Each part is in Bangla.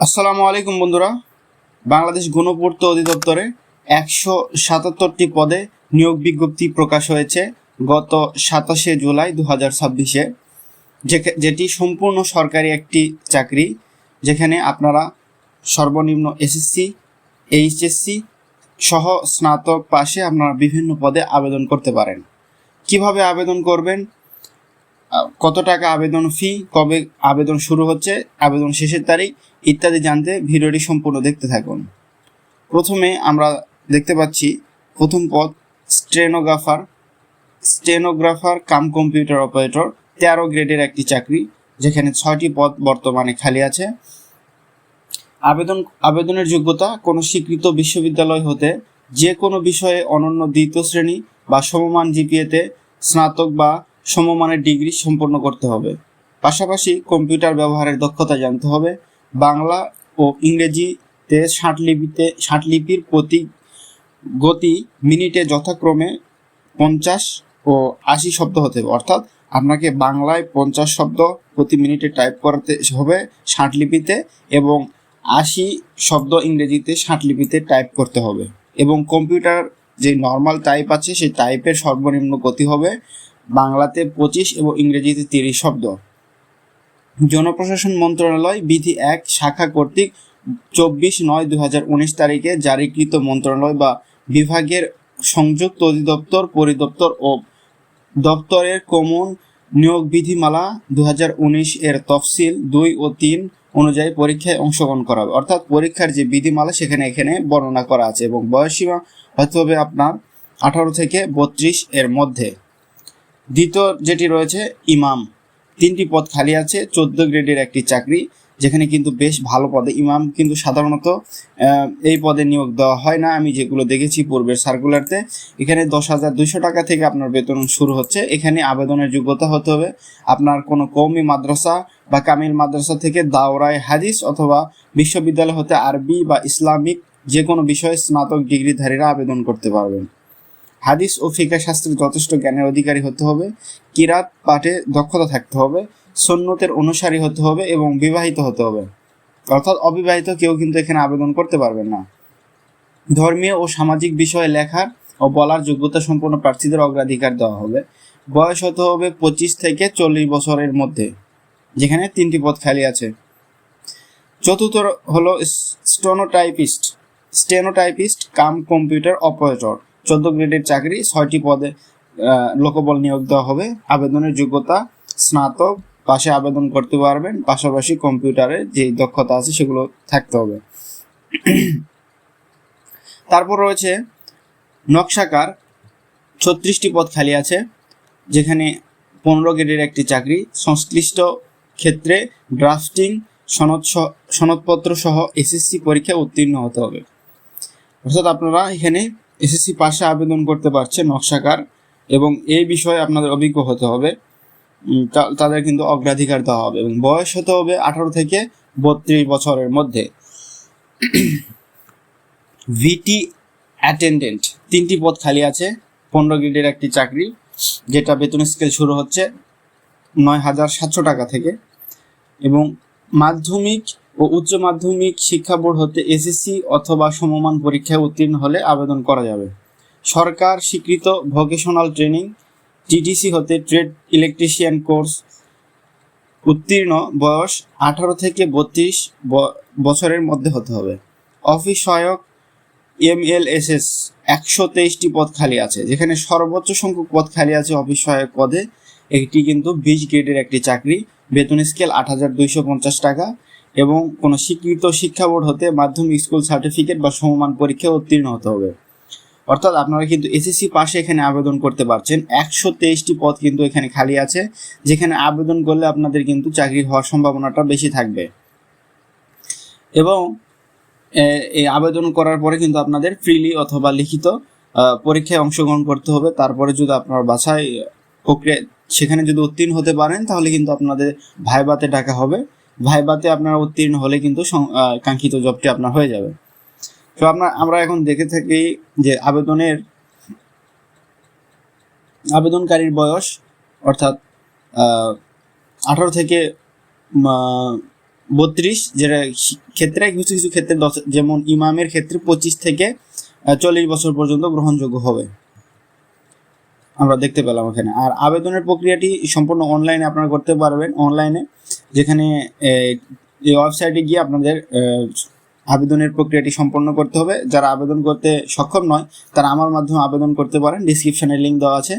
আসসালামু আলাইকুম বন্ধুরা। বাংলাদেশ গণপূর্ত অধিদপ্তরে 177টি পদে নিয়োগ বিজ্ঞপ্তি প্রকাশ হয়েছে গত 27শে জুলাই 2026-এ, যেটি সম্পূর্ণ সরকারি একটি চাকরি, যেখানে আপনারা সর্বনিম্ন এসএসসি, এইচএসসি সহ স্নাতক পাশে আপনারা বিভিন্ন পদে আবেদন করতে পারেন। কিভাবে আবেদন করবেন, কত টাকা আবেদন ফি, কবে আবেদন শুরু হচ্ছে, আবেদন শেষের তারিখ ইত্যাদি জানতে ভিডিওটি সম্পূর্ণ দেখতে থাকুন। প্রথমে আমরা দেখতে পাচ্ছি প্রথম পদ স্টেনোগ্রাফার কাম কম্পিউটার অপারেটর, 13 গ্রেডের একটি চাকরি, যেখানে 6টি পদ বর্তমানে খালি আছে। আবেদনের যোগ্যতা কোনো স্বীকৃত বিশ্ববিদ্যালয় হতে যে কোনো বিষয়ে অনন্য দ্বিতীয় শ্রেণী বা সমমান জিপিএতে স্নাতক বা সমমানের ডিগ্রি সম্পন্ন করতে হবে। পাশাপাশি কম্পিউটার ব্যবহারের দক্ষতা জানতে হবে। বাংলা ও ইংরেজিতে ষাটলিপির প্রতি গতি মিনিটে যথাক্রমে 50 ও 80 শব্দ হতে হবে। অর্থাৎ আপনাকে বাংলায় 50 শব্দ প্রতি মিনিটে টাইপ করতে হবে ষাটলিপিতে, এবং 80 শব্দ ইংরেজিতে ষাটলিপিতে টাইপ করতে হবে। এবং কম্পিউটার যে নর্মাল টাইপ আছে সেই টাইপের সর্বনিম্ন গতি হবে বাংলাতে 25 এবং ইংরেজিতে 30 শব্দ। জনপ্রশাসন মন্ত্রণালয় বিধি 1 শাখা কর্তৃক 24/9/2019 তারিখে জারিকৃত মন্ত্রণালয় বা বিভাগের সংযুক্ত অধিদপ্তর, পরিদপ্তর ও দপ্তরের কমন নিয়োগ বিধিমালা 2019 এর তফসিল 2 ও 3 অনুযায়ী পরীক্ষায় অংশগ্রহণ করা হবে। অর্থাৎ পরীক্ষার যে বিধিমালা এখানে বর্ণনা করা আছে, এবং বয়সসীমা হতে হবে আপনার 18 থেকে 32 এর মধ্যে। দ্বিতীয় যেটি রয়েছে ইমাম, 3টি পদ খালি আছে, 14 গ্রেডের একটি চাকরি, যেখানে কিন্তু বেশ ভালো পদে। ইমাম কিন্তু সাধারণত এই পদে নিয়োগ দেওয়া হয় না, আমি যেগুলো দেখেছি পূর্বের সার্কুলারতে। এখানে 10,200 টাকা থেকে আপনার বেতন শুরু হচ্ছে। এখানে আবেদনের যোগ্যতা হতে হবে আপনার কোনো কওমি মাদ্রাসা বা কামিল মাদ্রাসা থেকে দাওরায়ে হাদিস অথবা বিশ্ববিদ্যালয় হতে আরবি বা ইসলামিক যে কোনো বিষয়ে স্নাতক ডিগ্রিধারীরা আবেদন করতে পারবেন। হাদিস ও ফিকহ শাস্ত্রের যথেষ্ট জ্ঞানের অধিকারী হতে হবে, কিরাত পাঠে দক্ষতা থাকতে হবে, সুন্নতের অনুসারী হতে হবে এবং বিবাহিত হতে হবে। অর্থাৎ অবিবাহিত কেউ কিন্তু এখানে আবেদন করতে পারবেন না। ধর্মীয় ও সামাজিক বিষয়ে লেখার ও বলার যোগ্যতা সম্পন্ন প্রার্থীদের অগ্রাধিকার দেওয়া হবে। বয়স হতে হবে 25 থেকে 40 বছরের মধ্যে, যেখানে 3টি পদ খালি আছে। চতুর্থ হলো স্টেনোটাইপিস্ট কাম কম্পিউটার অপারেটর, 14 গ্রেডের চাকরি, 6টি পদে লোকবল নিয়োগ দেওয়া হবে। আবেদনের যোগ্যতা স্নাতক পাশে আবেদন করতে পারবেন, পাশাপাশি কম্পিউটারের যে দক্ষতা আছে সেগুলো থাকতে হবে। তারপর রয়েছে নকশাকার, 36টি পদ খালি আছে, যেখানে 15 গ্রেডের একটি চাকরি, সংশ্লিষ্ট ক্ষেত্রে ড্রাফটিং সনদপত্র সহ এসএসসি পরীক্ষায় উত্তীর্ণ হতে হবে। অর্থাৎ আপনারা এখানে এসএসসি পাশে আবেদন করতে পারছেন নকশাকার, এবং এই বিষয়ে আপনাদের অভিজ্ঞ হতে হবে, তাদের কিন্তু অগ্রাধিকার দেওয়া হবে। এবং বয়স হতে হবে 18 থেকে 32 বছরের মধ্যে। ভিটি অ্যাটেন্ডেন্ট, 3টি পদ খালি আছে, 15 গ্রেডের একটি চাকরি, যেটা বেতন স্কেল শুরু হচ্ছে 9,700 টাকা থেকে, এবং মাধ্যমিক ও উচ্চ মাধ্যমিক শিক্ষা বোর্ড হতে এসএসসি অথবা সমমান পরীক্ষায় উত্তীর্ণ হলে আবেদন করা যাবে। সরকার স্বীকৃত ভোকেশনাল ট্রেনিং টিটিসি হতে ট্রেড ইলেকট্রিশিয়ান কোর্স উত্তীর্ণ, বয়স 18 থেকে 32 বছরের মধ্যে হতে হবে। অফিস সহায়ক এমএলএসএস, 123টি পদ খালি আছে, যেখানে সর্বোচ্চ সংখ্যক পদ খালি আছে অফিস সহায়ক পদে। এটি কিন্তু 20 গ্রেডের একটি চাকরি, বেতন স্কেল 8,250 টাকা, এবং কোনো স্বীকৃত শিক্ষা বোর্ড হতে মাধ্যমিক স্কুল সার্টিফিকেট বা সমমান পরীক্ষায় উত্তীর্ণ হতে হবে। অর্থাৎ আপনারা কিন্তু এসএসসি পাশে এখানে আবেদন করতে পারছেন। 123টি পদ কিন্তু এখানে খালি আছে, যেখানে আবেদন করলে আপনাদের কিন্তু চাকরি হওয়ার সম্ভাবনাটা বেশি থাকবে। এবং এই আবেদন করার পরে কিন্তু আপনাদের ফ্রিলি অথবা লিখিত পরীক্ষায় অংশগ্রহণ করতে হবে। তারপরে যদি আপনার বাছাই প্রক্রিয়া সেখানে যদি উত্তীর্ণ হতে পারেন, তাহলে কিন্তু আপনাদের ভাইভাতে ডাকা হবে। ভাইভাতে আপনারা উত্তীর্ণ হলে কিন্তু কাঙ্ক্ষিত জবটি আপনার হয়ে যাবে। তো আমরা এখন দেখে থাকি যে আবেদনকারীর বয়স, অর্থাৎ 18 থেকে 32, যেটা ক্ষেত্রে কিছু কিছু ক্ষেত্রে 10, যেমন ইমামের ক্ষেত্রে 25 থেকে 40 বছর পর্যন্ত গ্রহণযোগ্য হবে, আমরা দেখতে পেলাম এখানে। আর আবেদনের প্রক্রিয়াটি সম্পূর্ণ অনলাইনে আপনারা করতে পারবেন। অনলাইনে যেখানে এই ওয়েবসাইটে গিয়ে আপনাদের আবেদনের প্রক্রিয়াটি সম্পন্ন করতে হবে। যারা আবেদন করতে সক্ষম নয় তারা আমার মাধ্যমে আবেদন করতে পারেন, ডিসক্রিপশনে লিঙ্ক দেওয়া আছে।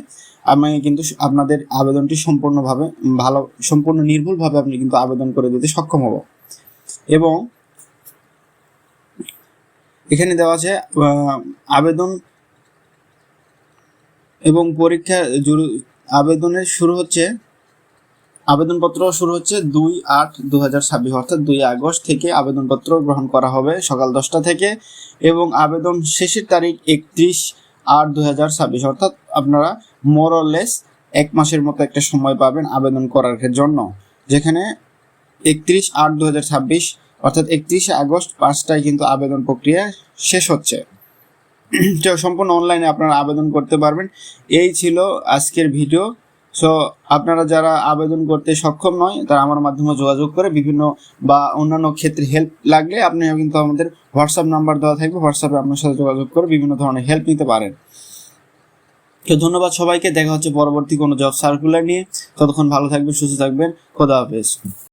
আমি কিন্তু আপনাদের আবেদনটি সম্পূর্ণ নির্ভুলভাবে আপনি কিন্তু আবেদন করে দিতে সক্ষম হব। এবং এখানে দেওয়া আছে আবেদন এবং পরীক্ষা আবেদনপত্র শুরু হচ্ছে 2/8/2026, অর্থাৎ 2 আগস্ট থেকে আবেদনপত্র গ্রহণ করা হবে সকাল 10টা থেকে, এবং আবেদন শেষের তারিখ 31/8/2026, অর্থাৎ আপনারা মোরলেস 1 মাসের মতো একটা সময় পাবেন আবেদন করার জন্য, যেখানে 31/8/2026 অর্থাৎ 31 আগস্ট 5টায় কিন্তু আবেদন প্রক্রিয়া শেষ হচ্ছে। সম্পূর্ণ অনলাইনে আপনারা আবেদন করতে পারবেন। এই ছিল আজকের ভিডিও। সো আপনারা যারা আবেদন করতে সক্ষম নয় তারা আমার মাধ্যমে যোগাযোগ করে বিভিন্ন বা অন্যান্য ক্ষেত্রে হেল্প লাগলে আপনি কিন্তু আমাদের হোয়াটসঅ্যাপ নাম্বার দেওয়া থাকবে, হোয়াটসঅ্যাপে আপনার সাথে যোগাযোগ করে বিভিন্ন ধরনের হেল্প নিতে পারেন। তো ধন্যবাদ সবাইকে, দেখা হচ্ছে পরবর্তী কোনো জব সার্কুলার নিয়ে। ততক্ষণ ভালো থাকবেন, সুস্থ থাকবেন, খোদা হাফেজ।